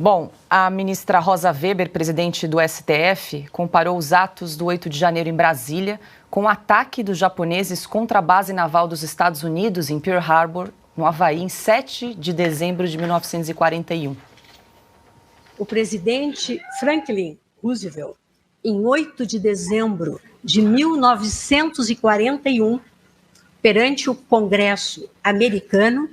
Bom, a ministra Rosa Weber, presidente do STF, comparou os atos do 8 de janeiro em Brasília com o ataque dos japoneses contra a base naval dos Estados Unidos em Pearl Harbor, no Havaí, em 7 de dezembro de 1941. O presidente Franklin Roosevelt, em 8 de dezembro de 1941, perante o Congresso americano,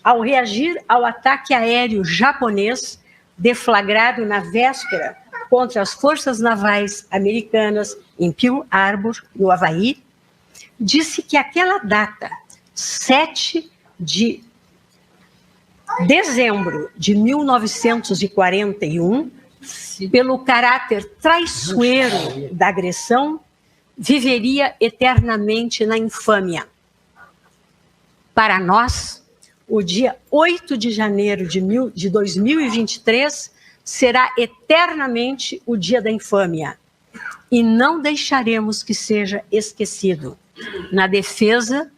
ao reagir ao ataque aéreo japonês deflagrado na véspera contra as forças navais americanas em Pearl Harbor, no Havaí, disse que aquela data, 7 de dezembro de 1941, pelo caráter traiçoeiro da agressão, viveria eternamente na infâmia. Para nós, o dia 8 de janeiro de 2023 será eternamente o dia da infâmia. E não deixaremos que seja esquecido. Na defesa,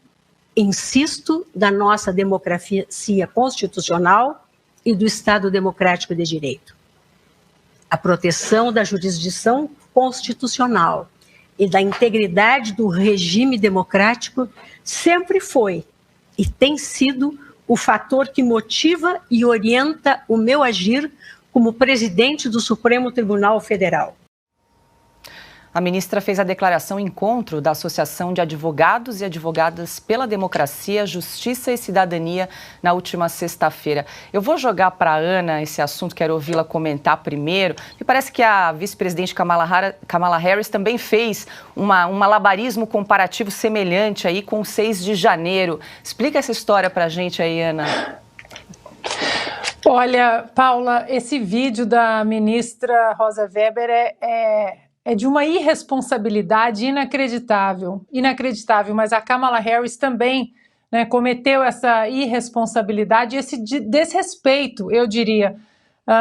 insisto, da nossa democracia constitucional e do Estado Democrático de Direito. A proteção da jurisdição constitucional e da integridade do regime democrático sempre foi e tem sido o fator que motiva e orienta o meu agir como presidente do Supremo Tribunal Federal. A ministra fez a declaração em encontro da Associação de Advogados e Advogadas pela Democracia, Justiça e Cidadania na última sexta-feira. Eu vou jogar para a Ana esse assunto, quero ouvi-la comentar primeiro. Me parece que a vice-presidente Kamala Harris também fez um malabarismo comparativo semelhante aí com o 6 de janeiro. Explica essa história para a gente aí, Ana. Olha, Paula, esse vídeo da ministra Rosa Weber é de uma irresponsabilidade inacreditável, mas a Kamala Harris também, né, cometeu essa irresponsabilidade, esse desrespeito, eu diria.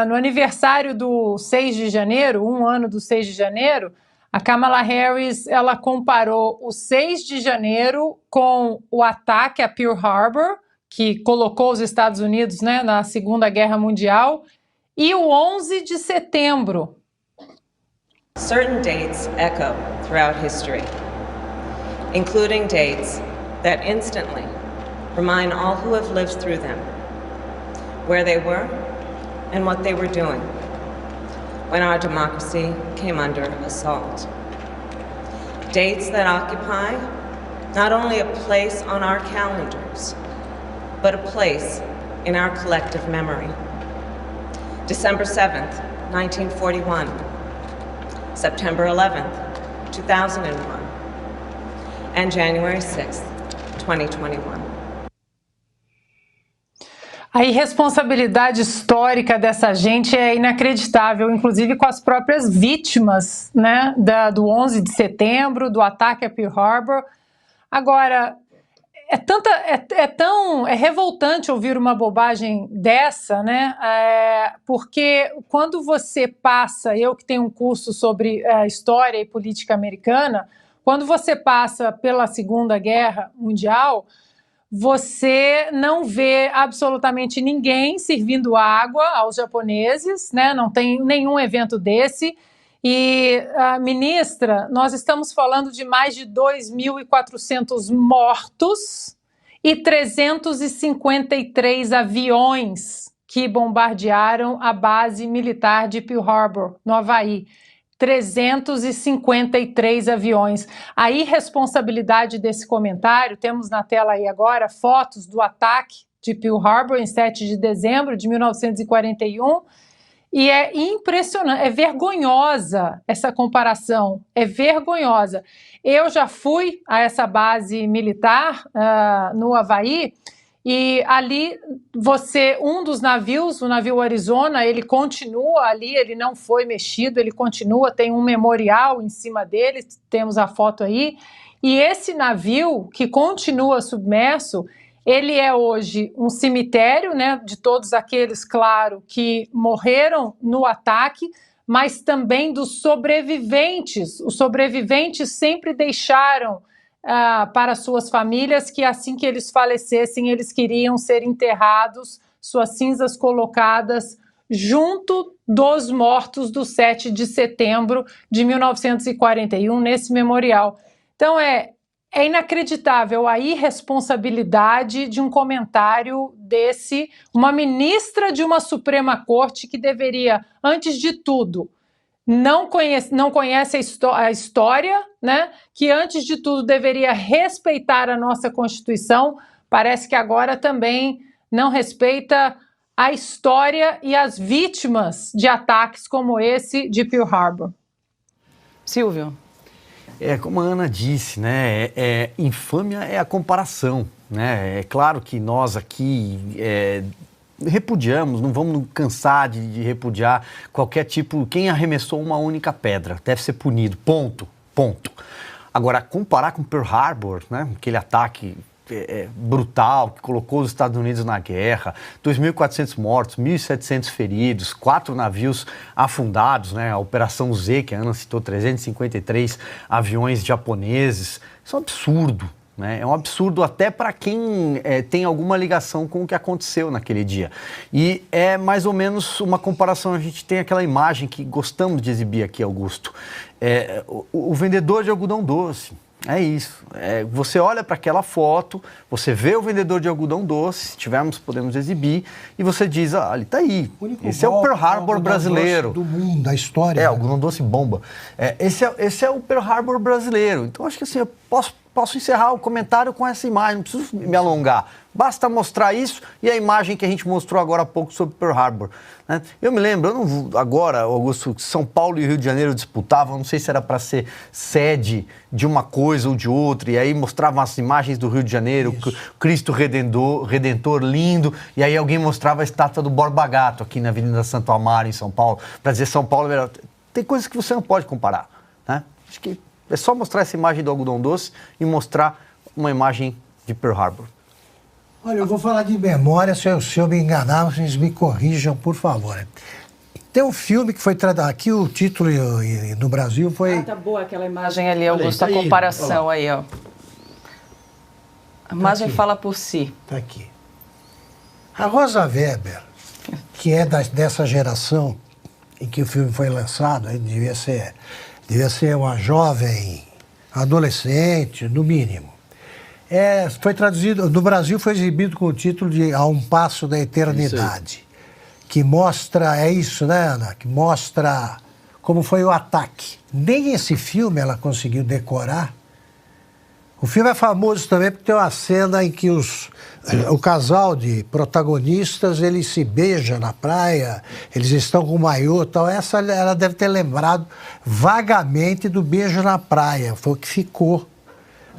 No aniversário do 6 de janeiro, um ano do 6 de janeiro, a Kamala Harris, ela comparou o 6 de janeiro com o ataque a Pearl Harbor, que colocou os Estados Unidos, né, na Segunda Guerra Mundial, e o 11 de setembro. Certain dates echo throughout history, including dates that instantly remind all who have lived through them where they were and what they were doing when our democracy came under assault. Dates that occupy not only a place on our calendars, but a place in our collective memory. December 7th, 1941. September 11th, 2001, and January 6th, 2021. A irresponsabilidade histórica dessa gente é inacreditável, inclusive com as próprias vítimas, né, do 11 de setembro, do ataque a Pearl Harbor. Agora, é revoltante ouvir uma bobagem dessa, né? Porque quando você passa, eu que tenho um curso sobre história e política americana, quando você passa pela Segunda Guerra Mundial, você não vê absolutamente ninguém servindo água aos japoneses, né? Não tem nenhum evento desse. E, ministra, nós estamos falando de mais de 2.400 mortos e 353 aviões que bombardearam a base militar de Pearl Harbor, no Havaí. 353 aviões. A irresponsabilidade desse comentário, temos na tela aí agora fotos do ataque de Pearl Harbor em 7 de dezembro de 1941, e é impressionante, é vergonhosa essa comparação, é vergonhosa. Eu já fui a essa base militar no Havaí, e ali um dos navios, o navio Arizona, ele continua ali, ele não foi mexido, ele continua, tem um memorial em cima dele, temos a foto aí, e esse navio que continua submerso, ele é hoje um cemitério, né, de todos aqueles, claro, que morreram no ataque, mas também dos sobreviventes. Os sobreviventes sempre deixaram para suas famílias que assim que eles falecessem, eles queriam ser enterrados, suas cinzas colocadas junto dos mortos do 7 de setembro de 1941, nesse memorial. Então, é inacreditável a irresponsabilidade de um comentário desse, uma ministra de uma Suprema Corte que deveria, antes de tudo, não conhece a história, né? Que antes de tudo deveria respeitar a nossa Constituição, parece que agora também não respeita a história e as vítimas de ataques como esse de Pearl Harbor. Silvio. Como a Ana disse, né, infâmia é a comparação, né? É claro que nós aqui repudiamos, não vamos cansar de repudiar qualquer tipo, quem arremessou uma única pedra deve ser punido, ponto. Agora, comparar com Pearl Harbor, né, aquele ataque brutal que colocou os Estados Unidos na guerra, 2.400 mortos, 1.700 feridos, 4 navios afundados, né, a Operação Z, que a Ana citou, 353 aviões japoneses, isso é um absurdo. Né? É um absurdo até para quem tem alguma ligação com o que aconteceu naquele dia. E é mais ou menos uma comparação, a gente tem aquela imagem que gostamos de exibir aqui, Augusto. O vendedor de algodão doce. É isso. Você olha para aquela foto, você vê o vendedor de algodão doce, se tivermos, podemos exibir, e você diz, ele está aí. Esse é o Pearl Harbor brasileiro. Do mundo, da história. Algodão doce bomba. Esse é o Pearl Harbor brasileiro. Então, acho que assim, eu posso encerrar o comentário com essa imagem, não preciso me alongar. Basta mostrar isso e a imagem que a gente mostrou agora há pouco sobre Pearl Harbor. Né? Eu me lembro, agora, Augusto, São Paulo e Rio de Janeiro disputavam, não sei se era para ser sede de uma coisa ou de outra, e aí mostravam as imagens do Rio de Janeiro, Cristo Redentor lindo, e aí alguém mostrava a estátua do Borba Gato aqui na Avenida Santo Amaro, em São Paulo, para dizer São Paulo é melhor. Tem coisas que você não pode comparar. Né? Acho que é só mostrar essa imagem do algodão doce e mostrar uma imagem de Pearl Harbor. Olha, eu vou falar de memória, se eu me enganar, vocês me corrijam, por favor. Tem um filme que foi traduzido, aqui o título no Brasil foi... tá boa aquela imagem ali, Augusto, a comparação aí, ó. A imagem fala por si. Tá aqui. A Rosa Weber, que é dessa geração em que o filme foi lançado, devia ser uma jovem adolescente, no mínimo. Foi traduzido, no Brasil foi exibido com o título de A um Passo da Eternidade, que mostra, isso, né, Ana? Que mostra como foi o ataque. Nem esse filme ela conseguiu decorar. O filme é famoso também porque tem uma cena em que o casal de protagonistas, eles se beijam na praia, eles estão com maiô e tal. Essa ela deve ter lembrado vagamente do beijo na praia, foi o que ficou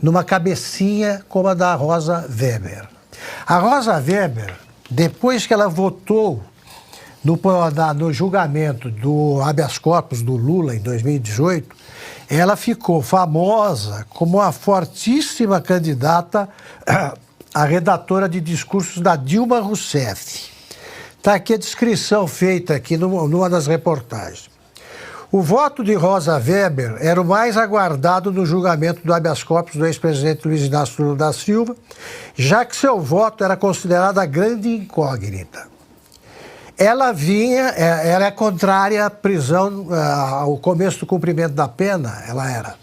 numa cabecinha como a da Rosa Weber. A Rosa Weber, depois que ela votou no julgamento do habeas corpus do Lula em 2018, ela ficou famosa como uma fortíssima candidata a redatora de discursos da Dilma Rousseff. Está aqui a descrição feita aqui numa das reportagens. O voto de Rosa Weber era o mais aguardado no julgamento do habeas corpus do ex-presidente Luiz Inácio Lula da Silva, já que seu voto era considerado a grande incógnita. Ela é contrária à prisão, ao começo do cumprimento da pena, ela era,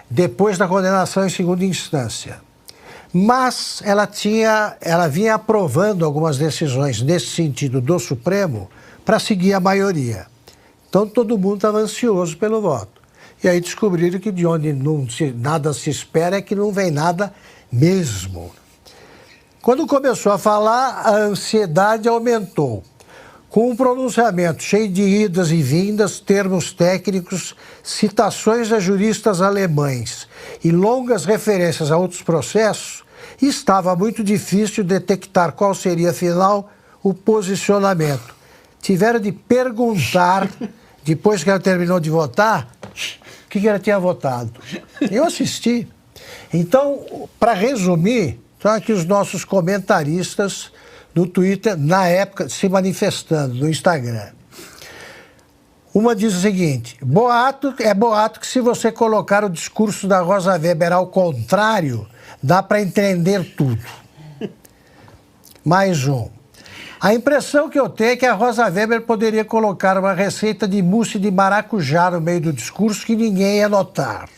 depois da condenação em segunda instância. Mas ela vinha aprovando algumas decisões nesse sentido do Supremo para seguir a maioria. Então todo mundo estava ansioso pelo voto. E aí descobriram que de onde nada se espera é que não vem nada mesmo. Quando começou a falar, a ansiedade aumentou. Com um pronunciamento cheio de idas e vindas, termos técnicos, citações a juristas alemães e longas referências a outros processos, estava muito difícil detectar qual seria, afinal, o posicionamento. Tiveram de perguntar, depois que ela terminou de votar, o que ela tinha votado. Eu assisti. Então, para resumir, estão aqui os nossos comentaristas no Twitter, na época, se manifestando no Instagram. Uma diz o seguinte: boato que se você colocar o discurso da Rosa Weber ao contrário, dá para entender tudo. Mais um. A impressão que eu tenho é que a Rosa Weber poderia colocar uma receita de mousse de maracujá no meio do discurso que ninguém ia notar.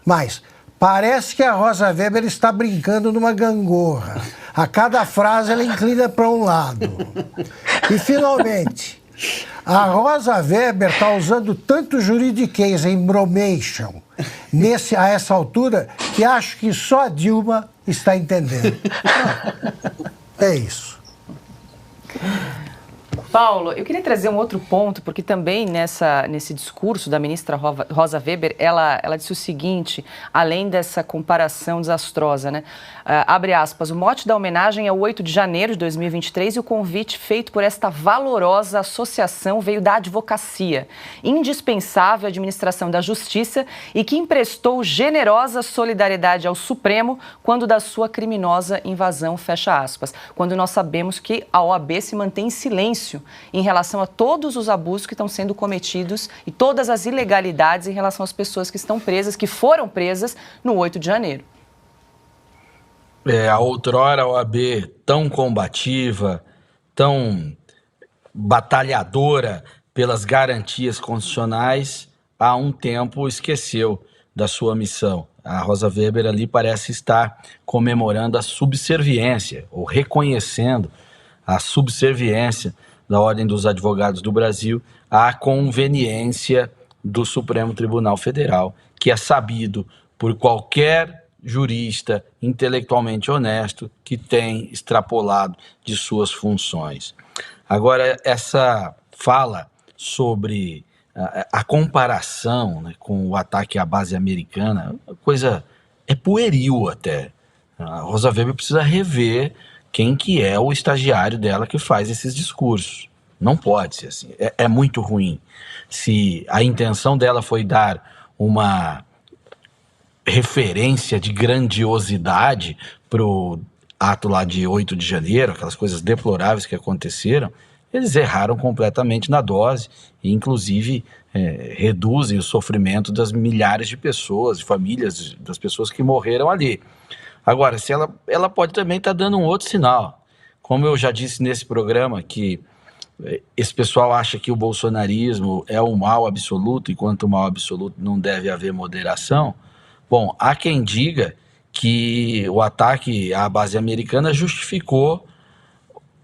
Mas parece que a Rosa Weber está brincando numa gangorra. A cada frase ela inclina para um lado. E, finalmente, a Rosa Weber está usando tanto juridiquês em bromation a essa altura que acho que só a Dilma está entendendo. É isso. Paulo, eu queria trazer um outro ponto, porque também nesse discurso da ministra Rosa Weber, ela disse o seguinte, além dessa comparação desastrosa, né? Abre aspas, o mote da homenagem é o 8 de janeiro de 2023 e o convite feito por esta valorosa associação veio da advocacia, indispensável à administração da justiça e que emprestou generosa solidariedade ao Supremo quando da sua criminosa invasão, fecha aspas. Quando nós sabemos que a OAB se mantém em silêncio em relação a todos os abusos que estão sendo cometidos e todas as ilegalidades em relação às pessoas que estão presas, que foram presas no 8 de janeiro. A outrora OAB tão combativa, tão batalhadora pelas garantias constitucionais, há um tempo esqueceu da sua missão. A Rosa Weber ali parece estar comemorando a subserviência, ou reconhecendo a subserviência da Ordem dos Advogados do Brasil à conveniência do Supremo Tribunal Federal, que é sabido por qualquer jurista intelectualmente honesto que tem extrapolado de suas funções. Agora, essa fala sobre a comparação, né, com o ataque à base americana, a coisa é pueril até. A Rosa Weber precisa rever quem que é o estagiário dela que faz esses discursos. Não pode ser assim. É muito ruim. Se a intenção dela foi dar uma referência de grandiosidade para o ato lá de 8 de janeiro, aquelas coisas deploráveis que aconteceram, eles erraram completamente na dose e, inclusive, reduzem o sofrimento das milhares de pessoas, de famílias, das pessoas que morreram ali. Agora, se ela pode também estar dando um outro sinal. Como eu já disse nesse programa, que esse pessoal acha que o bolsonarismo é um mal absoluto, enquanto o mal absoluto não deve haver moderação. Bom, há quem diga que o ataque à base americana justificou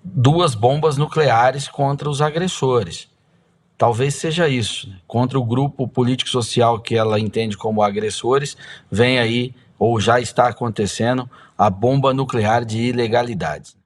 2 bombas nucleares contra os agressores. Talvez seja isso. Contra o grupo político-social que ela entende como agressores, vem aí, ou já está acontecendo, a bomba nuclear de ilegalidades.